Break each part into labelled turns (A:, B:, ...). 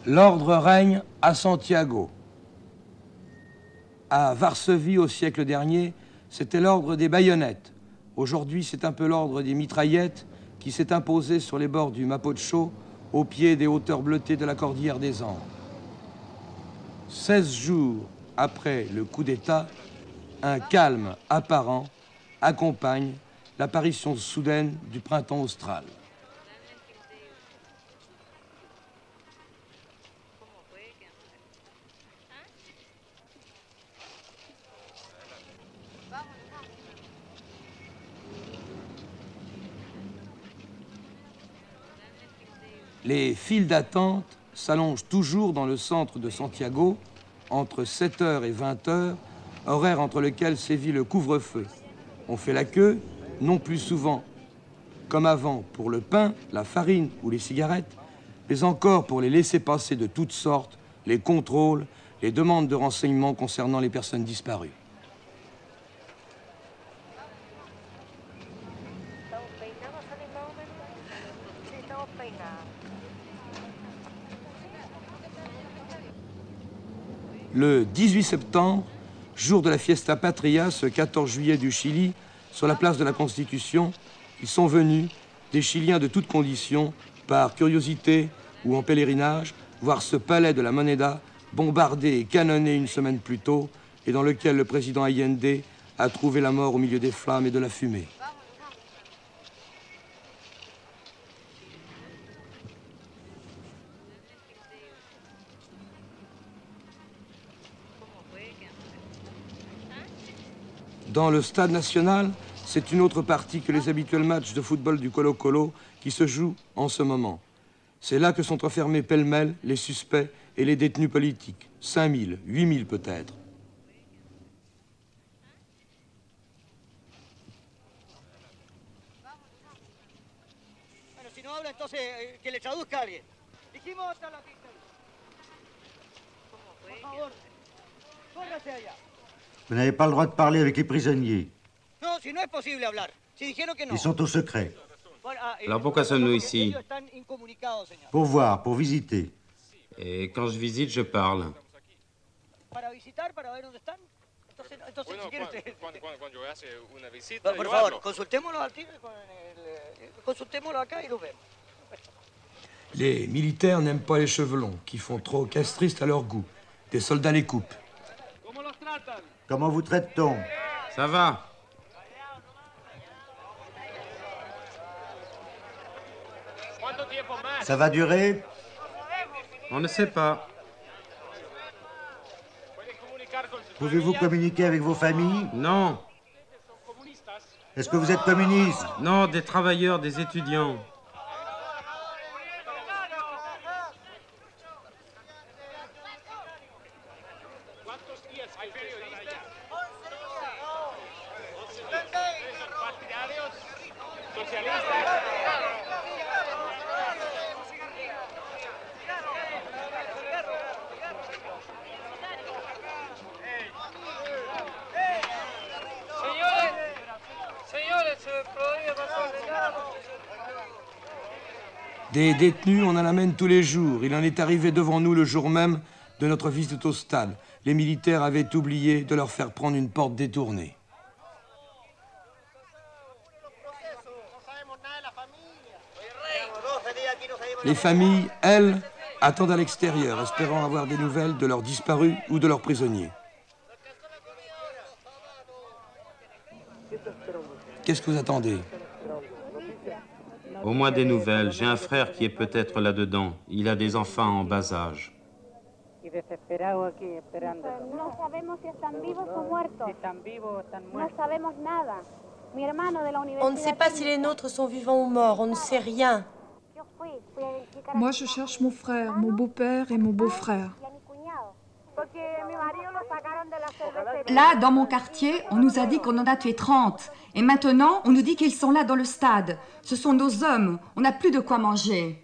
A: L'ordre règne à Santiago. À Varsovie, au siècle dernier, c'était l'ordre des baïonnettes. Aujourd'hui, c'est un peu l'ordre des mitraillettes qui s'est imposé sur les bords du Mapocho, au pied des hauteurs bleutées de la cordillère des Andes. 16 jours après le coup d'État, un calme apparent accompagne l'apparition soudaine du printemps austral. Les files d'attente s'allongent toujours dans le centre de Santiago, entre 7h et 20h, horaire entre lequel sévit le couvre-feu. On fait la queue, non plus souvent comme avant pour le pain, la farine ou les cigarettes, mais encore pour les laissez-passer de toutes sortes, les contrôles, les demandes de renseignements concernant les personnes disparues. Le 18 septembre, jour de la Fiesta Patria, ce 14 juillet du Chili, sur la place de la Constitution, ils sont venus, des Chiliens de toutes conditions, par curiosité ou en pèlerinage, voir ce palais de la Moneda bombardé et canonné une semaine plus tôt et dans lequel le président Allende a trouvé la mort au milieu des flammes et de la fumée. Dans le stade national, c'est une autre partie que les habituels matchs de football du Colo-Colo qui se jouent en ce moment. C'est là que sont enfermés pêle-mêle les suspects et les détenus politiques. 5000, 8000 peut-être.
B: Vous n'avez pas le droit de parler avec les prisonniers. Ils sont au secret.
C: Alors pourquoi sommes-nous ici?
B: Pour voir, pour visiter.
C: Et quand je visite, je parle.
A: Les militaires n'aiment pas les cheveux longs, qui font trop castristes à leur goût. Des soldats les coupent.
B: Comment vous traite-t-on?
C: Ça va.
B: Ça va durer?
C: On ne sait pas.
B: Pouvez-vous communiquer avec vos familles?
C: Non.
B: Est-ce que vous êtes communiste?
C: Non, des travailleurs, des étudiants.
A: Des détenus, on en amène tous les jours. Il en est arrivé devant nous le jour même de notre visite au stade. Les militaires avaient oublié de leur faire prendre une porte détournée. Les familles, elles, attendent à l'extérieur, espérant avoir des nouvelles de leurs disparus ou de leurs prisonniers. Qu'est-ce que vous attendez?
C: Au moins des nouvelles. J'ai un frère qui est peut-être là-dedans. Il a des enfants en bas âge.
D: On ne sait pas si les nôtres sont vivants ou morts, on ne sait rien.
E: Moi, je cherche mon frère, mon beau-père et mon beau-frère.
F: Là, dans mon quartier, on nous a dit qu'on en a tué 30. Et maintenant, on nous dit qu'ils sont là dans le stade. Ce sont nos hommes. On n'a plus de quoi manger.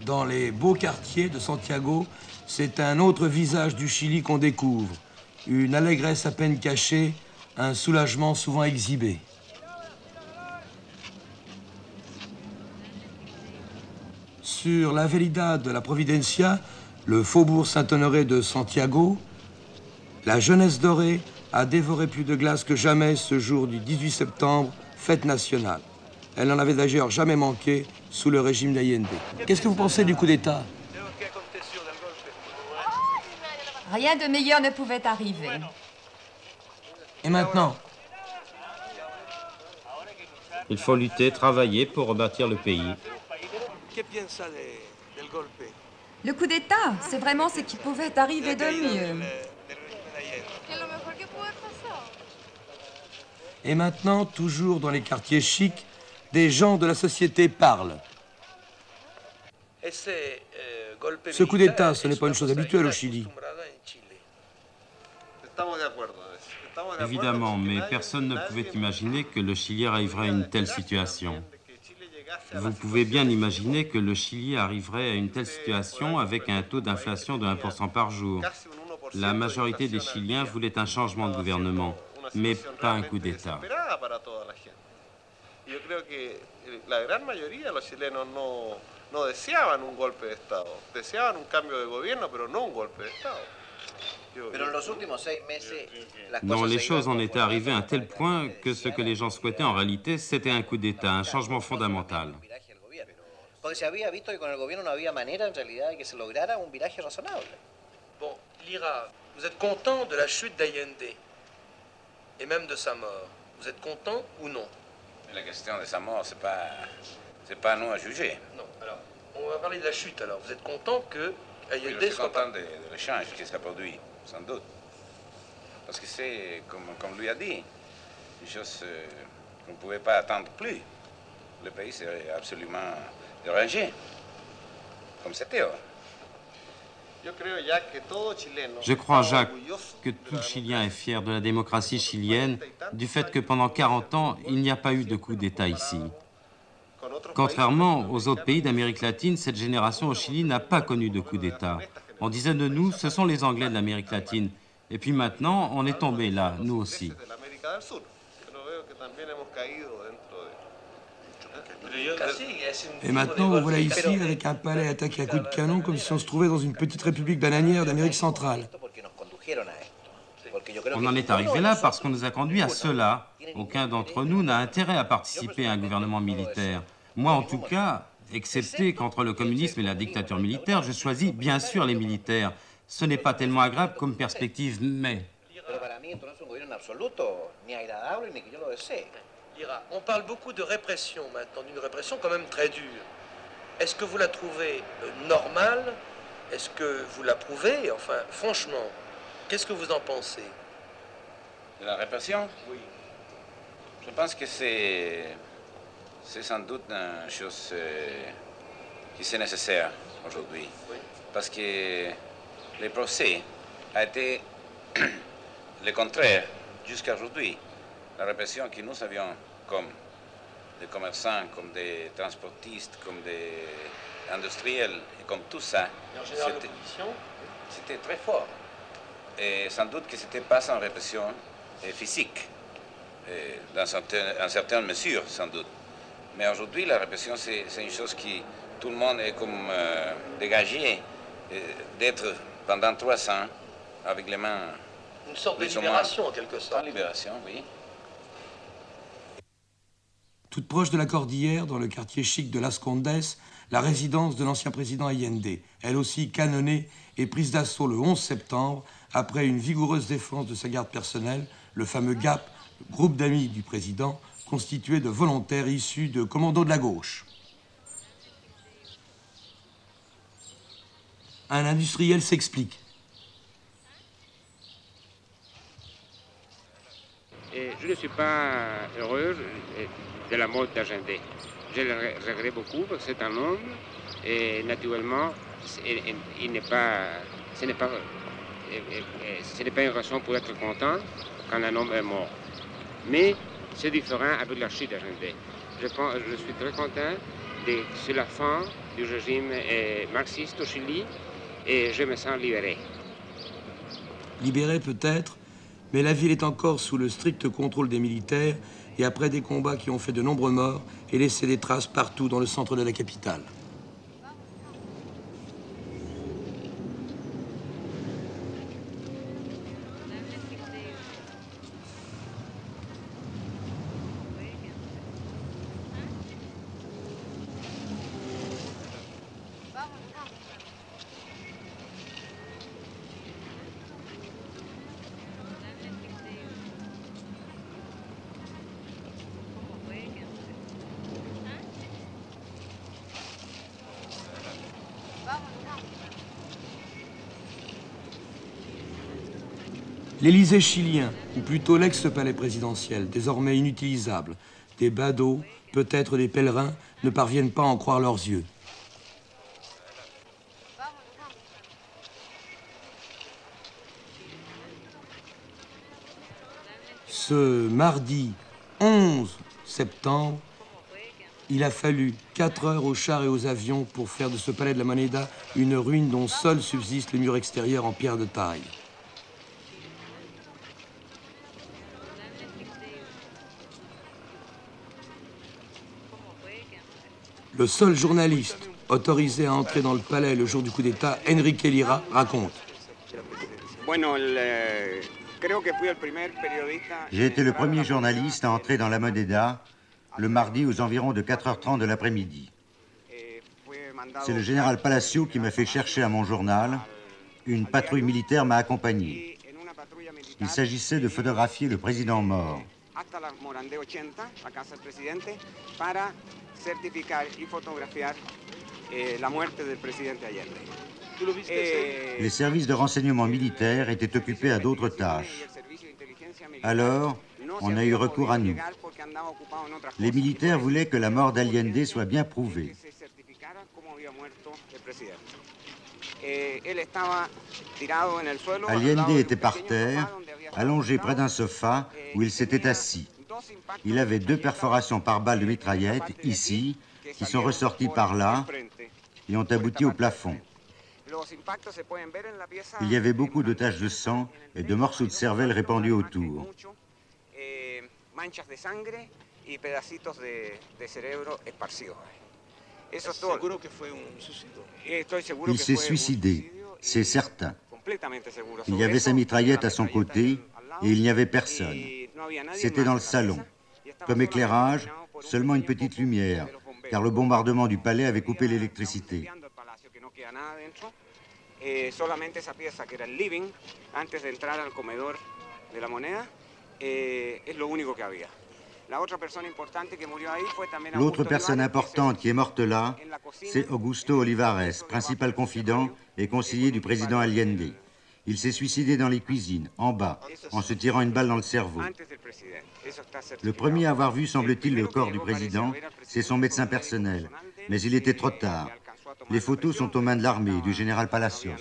A: Dans les beaux quartiers de Santiago, c'est un autre visage du Chili qu'on découvre. Une allégresse à peine cachée, un soulagement souvent exhibé. Sur l'Avenida de la Providencia, le faubourg Saint-Honoré de Santiago, la jeunesse dorée a dévoré plus de glace que jamais ce jour du 18 septembre, fête nationale. Elle n'en avait d'ailleurs jamais manqué sous le régime d'Allende. Qu'est-ce que vous pensez du coup d'État?
F: Rien de meilleur ne pouvait arriver.
A: Et maintenant?
C: Il faut lutter, travailler pour rebâtir le pays.
F: Le coup d'État, c'est vraiment ce qui pouvait arriver de mieux.
A: Et maintenant, toujours dans les quartiers chics, des gens de la société parlent. Ce coup d'État, ce n'est pas une chose habituelle au Chili.
C: Évidemment, mais personne ne pouvait imaginer que le Chili arriverait à une telle situation. Vous pouvez bien imaginer que le Chili arriverait à une telle situation avec un taux d'inflation de 1% par jour. La majorité des Chiliens voulaient un changement de gouvernement, mais pas un coup d'État.
G: La gran mayoría de los chilenos no deseaban un golpe de Estado. Deseaban un cambio de gobierno, pero no un golpe de Estado.
C: Non, les choses en étaient arrivées à un tel point que ce que les gens souhaitaient en réalité, c'était un coup d'État, un changement fondamental.
A: Bon, Lira, vous êtes content de la chute d'Allende et même de sa mort. Vous êtes content ou non?
H: La question de sa mort, c'est pas à nous à juger.
A: Non, alors, on va parler de la chute alors. Vous êtes content que Allende
H: je suis
A: soit
H: content de l'échange qui sera produit, sans doute. Parce que c'est, comme lui a dit, une chose qu'on ne pouvait pas attendre plus. Le pays serait absolument dérangé, comme c'était.
C: Je crois, Jacques, que tout Chilien est fier de la démocratie chilienne, du fait que pendant 40 ans, il n'y a pas eu de coup d'État ici. Contrairement aux autres pays d'Amérique latine, cette génération au Chili n'a pas connu de coup d'État. On disait de nous, ce sont les Anglais de l'Amérique latine. Et puis maintenant, on est tombé là, nous aussi.
A: Et maintenant, vous voilà ici avec un palais attaqué à coups de canon comme si on se trouvait dans une petite république bananière d'Amérique centrale.
C: On en est arrivé là parce qu'on nous a conduits à cela. Aucun d'entre nous n'a intérêt à participer à un gouvernement militaire. Moi, en tout cas, excepté qu'entre le communisme et la dictature militaire, je choisis bien sûr les militaires. Ce n'est pas tellement agréable comme perspective, mais...
A: On parle beaucoup de répression maintenant, d'une répression quand même très dure. Est-ce que vous la trouvez normale? Est-ce que vous l'approuvez? Enfin, franchement, qu'est-ce que vous en pensez?
H: De la répression?
A: Oui.
H: Je pense que c'est sans doute une chose qui est nécessaire aujourd'hui.
A: Oui.
H: Parce que le procès a été le contraire jusqu'à aujourd'hui. La répression que nous avions comme des commerçants, comme des transportistes, comme des industriels, et comme tout ça, c'était très fort. Et sans doute que ce n'était pas sans répression physique, dans certaines mesures, sans doute. Mais aujourd'hui, la répression, c'est une chose qui, tout le monde est comme dégagé d'être pendant 3 ans avec les mains...
A: Une sorte de libération, en quelque sorte.
H: Une libération, oui.
A: Toute proche de la Cordillère, dans le quartier chic de Las Condes, la résidence de l'ancien président Allende, elle aussi canonnée et prise d'assaut le 11 septembre, après une vigoureuse défense de sa garde personnelle, le fameux GAP, le groupe d'amis du président, constitué de volontaires issus de commandos de la gauche. Un industriel s'explique.
I: Je ne suis pas heureux de la mort d'Allende. Je le regrette beaucoup parce que c'est un homme et naturellement, ce n'est pas une raison pour être content quand un homme est mort. Mais c'est différent avec la chute d'Allende. Je suis très content c'est la fin du régime marxiste au Chili et je me sens libéré.
A: Libéré peut-être, mais la ville est encore sous le strict contrôle des militaires et après des combats qui ont fait de nombreux morts et laissé des traces partout dans le centre de la capitale. L'Élysée chilien, ou plutôt l'ex-palais présidentiel, désormais inutilisable, des badauds, peut-être des pèlerins, ne parviennent pas à en croire leurs yeux. Ce mardi 11 septembre, il a fallu 4 heures aux chars et aux avions pour faire de ce palais de la Moneda une ruine dont seul subsiste le mur extérieur en pierre de taille. Le seul journaliste autorisé à entrer dans le palais le jour du coup d'État, Enrique Lira, raconte.
B: J'ai été le premier journaliste à entrer dans la Moneda le mardi aux environs de 4h30 de l'après-midi. C'est le général Palacio qui m'a fait chercher à mon journal. Une patrouille militaire m'a accompagné. Il s'agissait de photographier le président mort. Les services de renseignement militaire étaient occupés à d'autres tâches. Alors, on a eu recours à nous. Les militaires voulaient que la mort d'Allende soit bien prouvée. Allende était par terre, allongé près d'un sofa où il s'était assis. Il avait 2 perforations par balle de mitraillette, ici, qui sont ressorties par là et ont abouti au plafond. Il y avait beaucoup de taches de sang et de morceaux de cervelle répandus autour. Il s'est suicidé, c'est certain. Il y avait sa mitraillette à son côté et il n'y avait personne. C'était dans le salon. Comme éclairage, seulement une petite lumière, car le bombardement du palais avait coupé l'électricité. L'autre personne importante qui est morte là, c'est Augusto Olivares, principal confident et conseiller du président Allende. Il s'est suicidé dans les cuisines, en bas, en se tirant une balle dans le cerveau. Le premier à avoir vu, semble-t-il, le corps du président, c'est son médecin personnel. Mais il était trop tard. Les photos sont aux mains de l'armée, du général Palacios.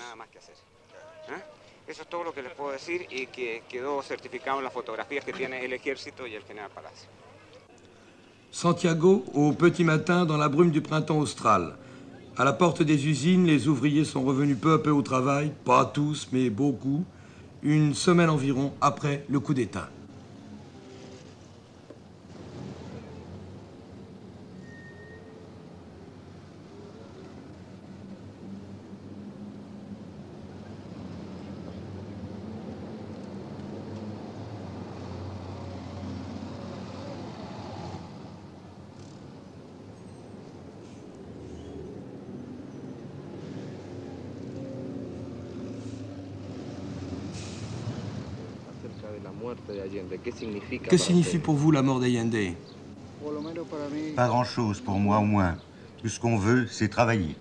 A: Santiago, au petit matin, dans la brume du printemps austral. À la porte des usines, les ouvriers sont revenus peu à peu au travail, pas tous, mais beaucoup, une semaine environ après le coup d'État. Que signifie pour vous la mort d'Allende?
B: Pas grand-chose pour moi au moins. Tout ce qu'on veut, c'est travailler.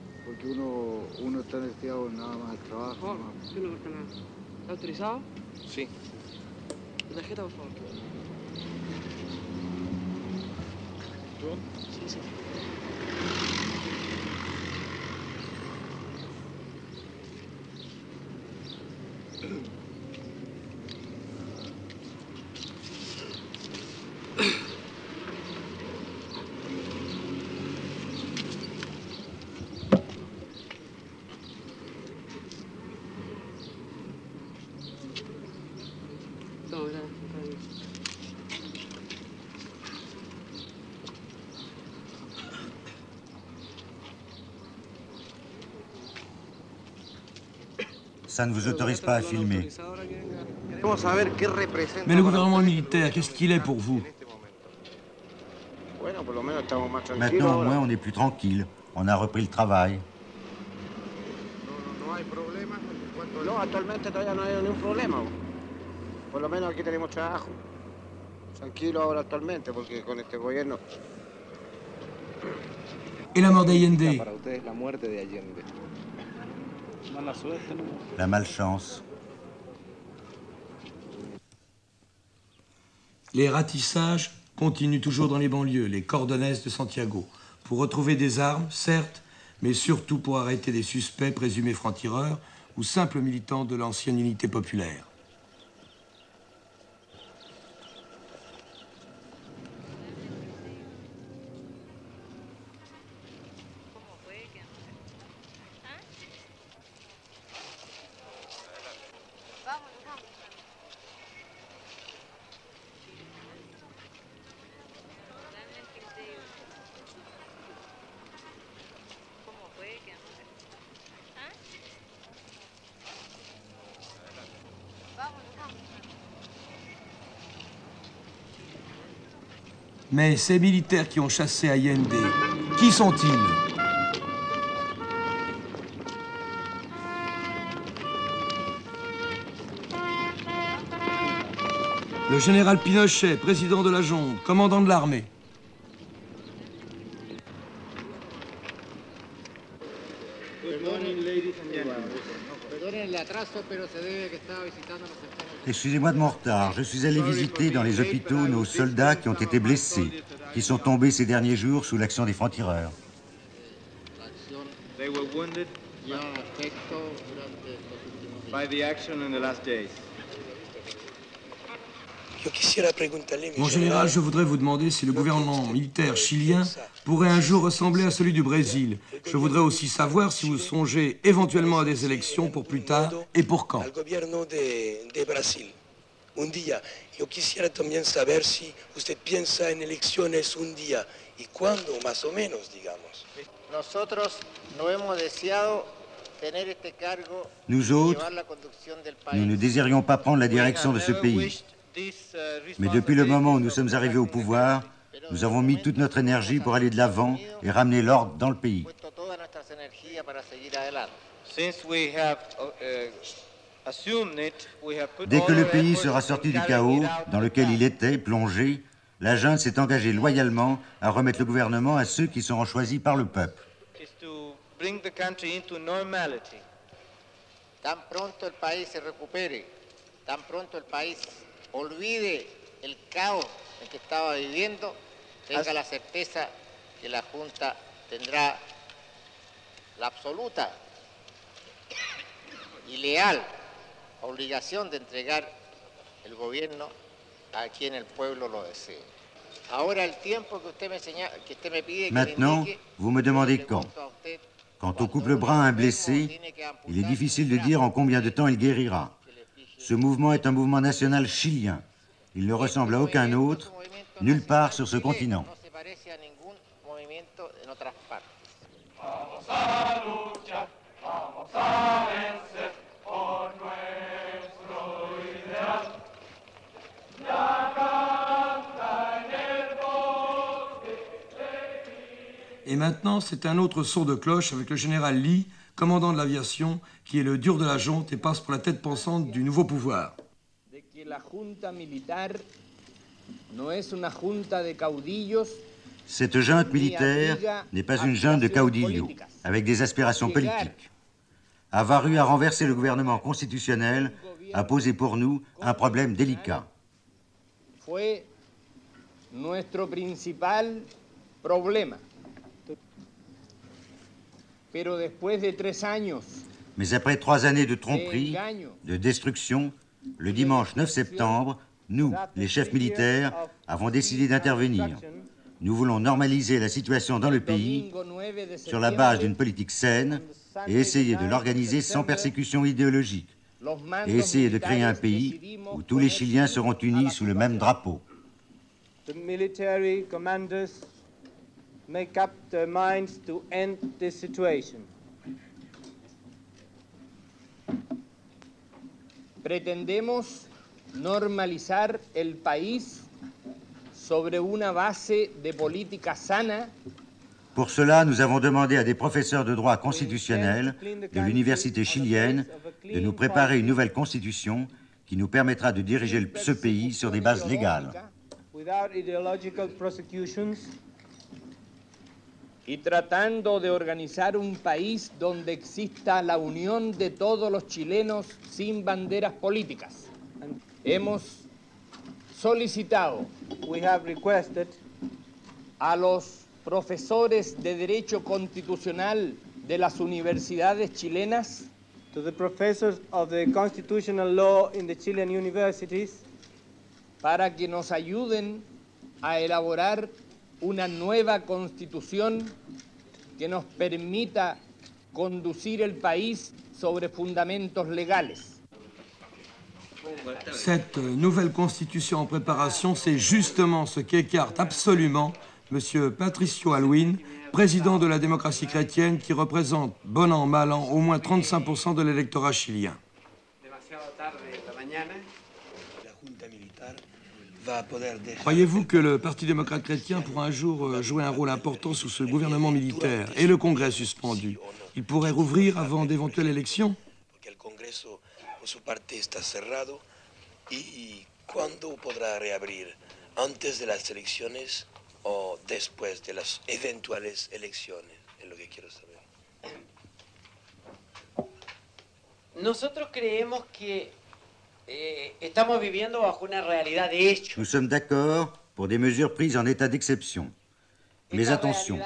B: Ça ne vous autorise pas à filmer.
A: Mais le gouvernement militaire, qu'est-ce qu'il est pour vous?
B: Maintenant, au moins, on est plus tranquille. On a repris le travail.
I: No, actualmente todavía no hay ningún problema. Por lo menos aquí tenemos trabajo. Tranquilo ahora actualmente, porque con este gobierno...
A: Et la mort d'Allende?
B: La malchance.
A: Les ratissages continuent toujours dans les banlieues, les cordonnesses de Santiago, pour retrouver des armes, certes, mais surtout pour arrêter des suspects présumés francs-tireurs ou simples militants de l'ancienne unité populaire. Mais ces militaires qui ont chassé Allende, qui sont-ils? Le général Pinochet, président de la Junte, commandant de l'armée.
B: Excusez-moi de mon retard. Je suis allé visiter dans les hôpitaux nos soldats qui ont été blessés, qui sont tombés ces derniers jours sous l'action des francs-tireurs.
A: Mon général, je voudrais vous demander si le gouvernement militaire chilien pourrait un jour ressembler à celui du Brésil. Je voudrais aussi savoir si vous songez éventuellement à des élections pour plus tard et pour quand.
J: Un día. Yo quisiera también saber si usted piensa en elecciones un día y cuándo, más o menos, digamos.
K: Nosotros no hemos deseado tener este cargo.
B: Nous autres, nous ne désirions pas prendre la direction de ce pays. Mais depuis le moment où nous sommes arrivés au pouvoir, nous avons mis toute notre énergie pour aller de l'avant et ramener l'ordre dans le pays. Dès que le pays sera sorti du chaos dans lequel il était plongé, la junte s'est engagée loyalement à remettre le gouvernement à ceux qui seront choisis par le peuple.
K: Tan pronto el país se recupere, tan pronto el país olvide el caos en que estaba viviendo, tenga la certeza que la Junta tendrá la absoluta y leal obligación de entregar el gobierno a quien el pueblo lo desee. Ahora el tiempo que usted me pide.
B: Maintenant, vous me demandez quand. Quant au couple brun, un blessé, il est difficile de dire en combien de temps il guérira. Ce mouvement est un mouvement national chilien. Il ne ressemble à aucun autre, nulle part sur ce continent.
A: Et maintenant, c'est un autre son de cloche avec le général Lee, commandant de l'aviation, qui est le dur de la junte et passe pour la tête pensante du nouveau pouvoir.
B: Cette junte militaire n'est pas une junte de caudillos, avec des aspirations politiques. Avoir eu à renverser le gouvernement constitutionnel a posé pour nous un problème délicat.
K: Fue nuestro principal problema.
B: Mais après 3 années de tromperie, de destruction, le dimanche 9 septembre, nous, les chefs militaires, avons décidé d'intervenir. Nous voulons normaliser la situation dans le pays sur la base d'une politique saine et essayer de l'organiser sans persécution idéologique et essayer de créer un pays où tous les Chiliens seront unis sous le même drapeau.
L: Make up their minds to end this situation. Pretendemos normalizar el país sobre una base de política sana.
B: Pour cela, nous avons demandé à des professeurs de droit constitutionnel de l'université chilienne de nous préparer une nouvelle constitution qui nous permettra de diriger ce pays sur des bases légales.
L: Y tratando de organizar un país donde exista la unión de todos los chilenos sin banderas políticas. Hemos solicitado, we have requested, a los profesores de Derecho Constitucional de las universidades chilenas,
M: to the professors of the constitutional law in the Chilean universities,
L: para que nos ayuden a elaborar una nueva constitución que nos permita conducir el país sobre fundamentos legales.
A: Cette nouvelle constitution en préparation, c'est justement ce qu'écarte absolument M. Patricio Aylwin, président de la démocratie chrétienne, qui représente, bon an, mal an, au moins 35% de l'électorat chilien. Croyez-vous que le Parti démocrate chrétien pourra un jour jouer un rôle important sous ce gouvernement militaire et le Congrès suspendu? Il pourrait rouvrir avant d'éventuelles élections?
J: ¿Cuándo podrá reabrir? ¿Antes de las elecciones o después de las eventuales elecciones? Es lo que quiero saber.
N: Nosotros creemos que estamos viviendo bajo una realidad de hecho.
B: Nous sommes d'accord pour des mesures prises en état d'exception. Mais attention,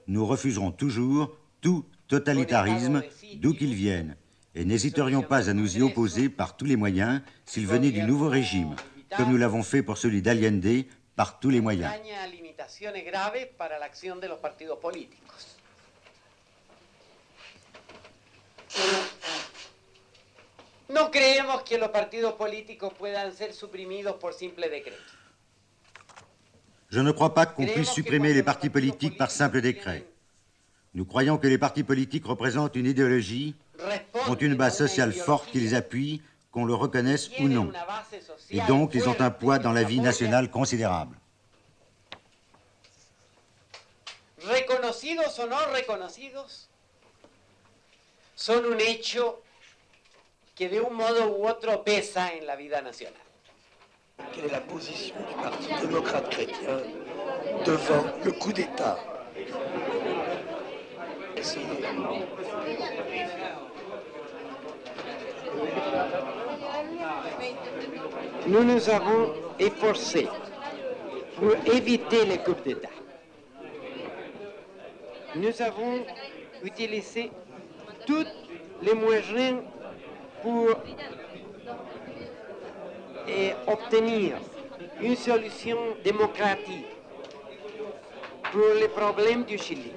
B: nous refuserons toujours tout totalitarisme, d'où qu'il vienne, et n'hésiterions pas à nous y opposer par tous les moyens s'il venait du nouveau régime, comme nous l'avons fait pour celui d'Allende, par tous les moyens.
N: No creemos que los partidos políticos puedan ser suprimidos por simple decreto.
B: Je ne crois pas qu'on puisse supprimer les partis politiques par simple décret. Nous croyons que les partis politiques représentent une idéologie, ont une base sociale forte qui les appuie, qu'on le reconnaisse ou non. Et donc, ils ont un poids dans la vie nationale considérable.
N: Reconocidos o no reconocidos, son un hecho que de un modo u otro pesa en la vida nacional.
J: Quelle est la position du Parti démocrate chrétien devant le coup d'État?
L: Nous nous avons efforcés pour éviter les coups d'État. Nous avons utilisé tous les moyens pour obtenir une solution démocratique pour les problèmes du Chili.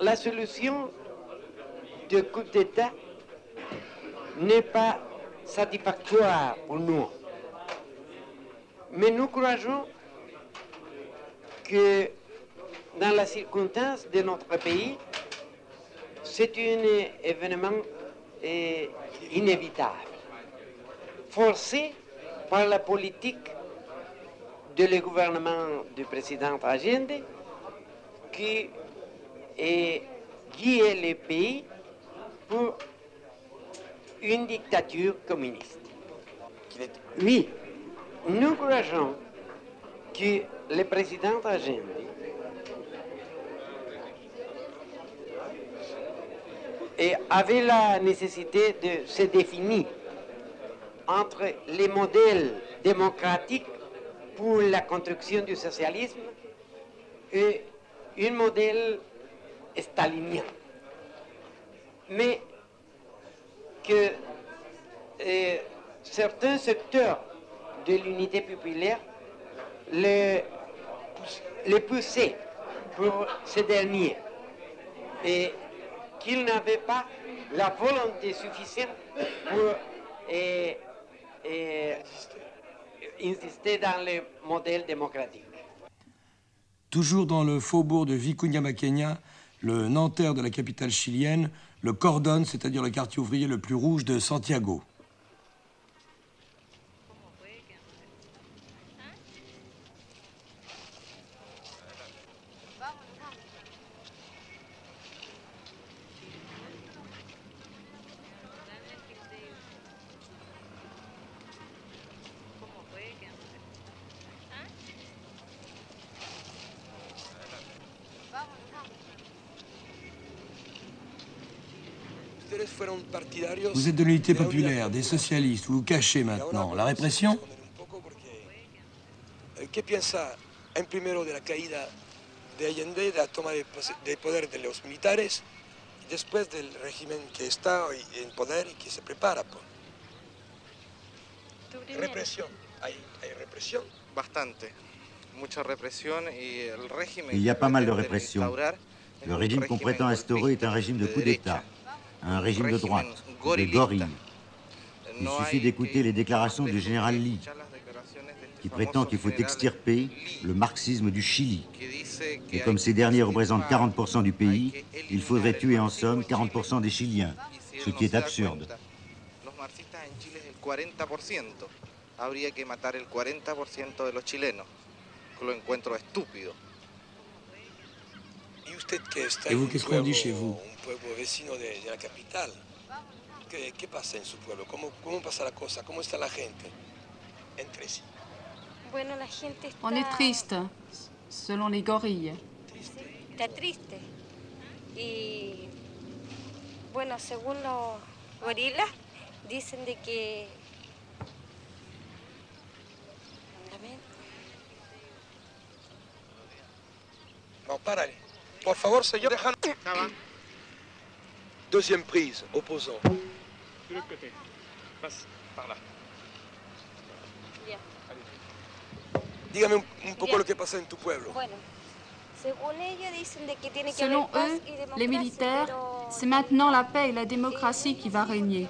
L: La solution de coup d'État n'est pas satisfactoire pour nous. Mais nous croyons que dans la circonstance de notre pays, c'est un événement inévitable, forcé par la politique de le gouvernement du président Allende qui guiait le pays pour une dictature communiste. Oui, nous croyons que le président Allende avait la nécessité de se définir entre les modèles démocratiques pour la construction du socialisme et un modèle stalinien. Mais que certains secteurs de l'unité populaire les poussaient pour ce dernier et qu'il n'avait pas la volonté suffisante pour insister dans le modèle démocratique.
A: Toujours dans le faubourg de Vicuña Maquena, le Nanterre de la capitale chilienne, le Cordón, c'est-à-dire le quartier ouvrier le plus rouge de Santiago. Vous êtes de l'unité populaire, des socialistes, vous vous cachez maintenant. La répression?
O: ¿Qué piensa en primero de la caída de Allende, de la toma de poder de los militares, y después del régimen que está en poder y que se prepara? Represión. ¿Hay represión?
P: Bastante. Mucha represión y el régimen.
B: Il y a pas mal de répression. Le régime qu'on prétend instaurer est un régime de coup d'État, un régime de droite, de gorille. Il suffit d'écouter les déclarations du général Lee, qui prétend qu'il faut extirper le marxisme du Chili. Et comme ces derniers représentent 40% du pays, il faudrait tuer en somme 40% des Chiliens, ce qui est absurde.
P: Los marxistas en Chile es el 40%. Habría que matar el 40% de los chilenos. Lo encuentro estúpido.
A: Et vous, qu'est-ce qu'on dit chez vous?
O: Un pueblo vecino de la capital. ¿Qué pasa en su pueblo? ¿Cómo pasa la cosa? ¿Cómo está la gente entre sí?
Q: Bueno, la gente está...
R: On est triste, selon les gorilles.
Q: Está triste. Y bueno, según los gorilas, dicen de que...
O: No, párale. Por favor, señor, déjalo. Deuxième prise, opposant.
S: De l'autre côté. Passe par là.
Q: Bien.
O: Dígame un poco lo que pasa en tu pueblo.
Q: Bueno, según ella dicen de que tiene que
R: Selon
Q: haber
R: eux,
Q: paz y democracia,
R: les militaires, c'est maintenant la paix et la démocratie qui va régner.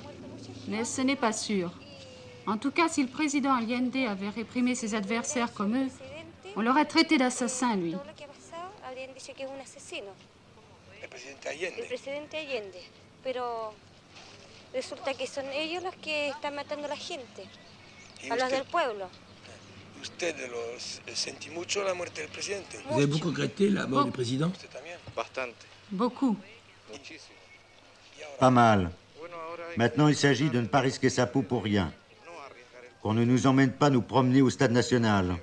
R: Mais ce n'est pas sûr. En tout cas, si le président Allende avait réprimé ses adversaires comme eux, on l'aurait traité d'assassin, lui.
Q: habrían dicho que es un asesino.
O: El presidente Allende.
Q: El presidente Allende. Pero resulta que son ellos los que están matando a la gente, a los del pueblo.
O: ¿Usted sentí mucho la muerte del presidente?
A: Vous avez beaucoup regretté la mort du président?
P: Bastante.
R: Beaucoup.
P: Muchísimo.
B: Pas mal. Maintenant, il s'agit de ne pas risquer sa peau pour rien. Qu'on ne nous emmène pas nous promener au Stade national.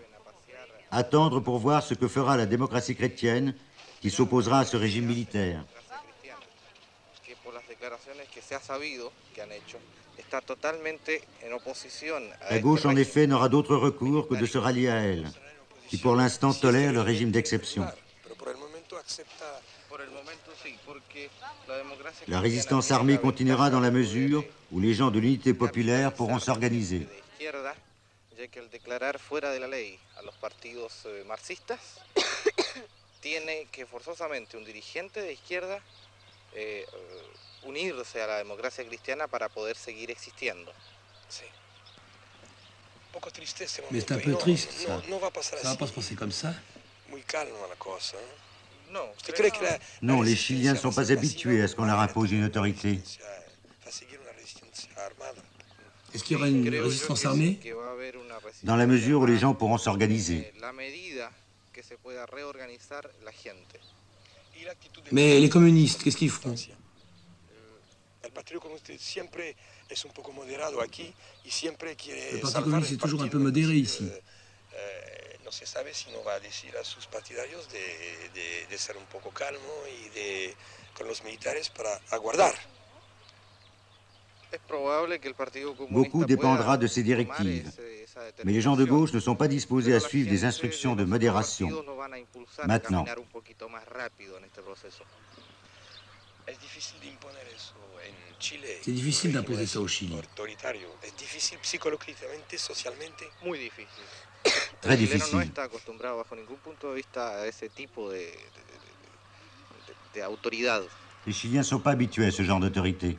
B: Attendre pour voir ce que fera la démocratie chrétienne qui s'opposera à ce régime militaire. La gauche, en effet, n'aura d'autre recours que de se rallier à elle, qui pour l'instant tolère le régime d'exception. La résistance armée continuera dans la mesure où les gens de l'unité populaire pourront s'organiser.
P: Ya que al declarar fuera de la ley a los partidos marxistas, tiene que forzosamente un dirigente de izquierda unirse a la democracia cristiana para poder seguir existiendo.
A: Mais c'est un peu triste, ça. Ça va pas se passer comme ça.
B: Non, les Chiliens ne sont pas habitués à ce qu'on leur impose une autorité.
A: Est-ce qu'il y aura une résistance armée?
B: Dans la mesure où les gens pourront s'organiser.
A: Mais les communistes, qu'est-ce qu'ils feront?
O: Le Parti
A: communiste est toujours un peu modéré ici.
O: No se sabe si no va a decir a sus partidarios de ser un poco calmo y con los militares para aguardar.
B: Beaucoup dépendra de ces directives. Mais les gens de gauche ne sont pas disposés à suivre des instructions de modération. Maintenant.
A: C'est difficile d'imposer ça au Chili.
B: Très difficile. Les Chiliens ne sont pas habitués à ce genre d'autorité.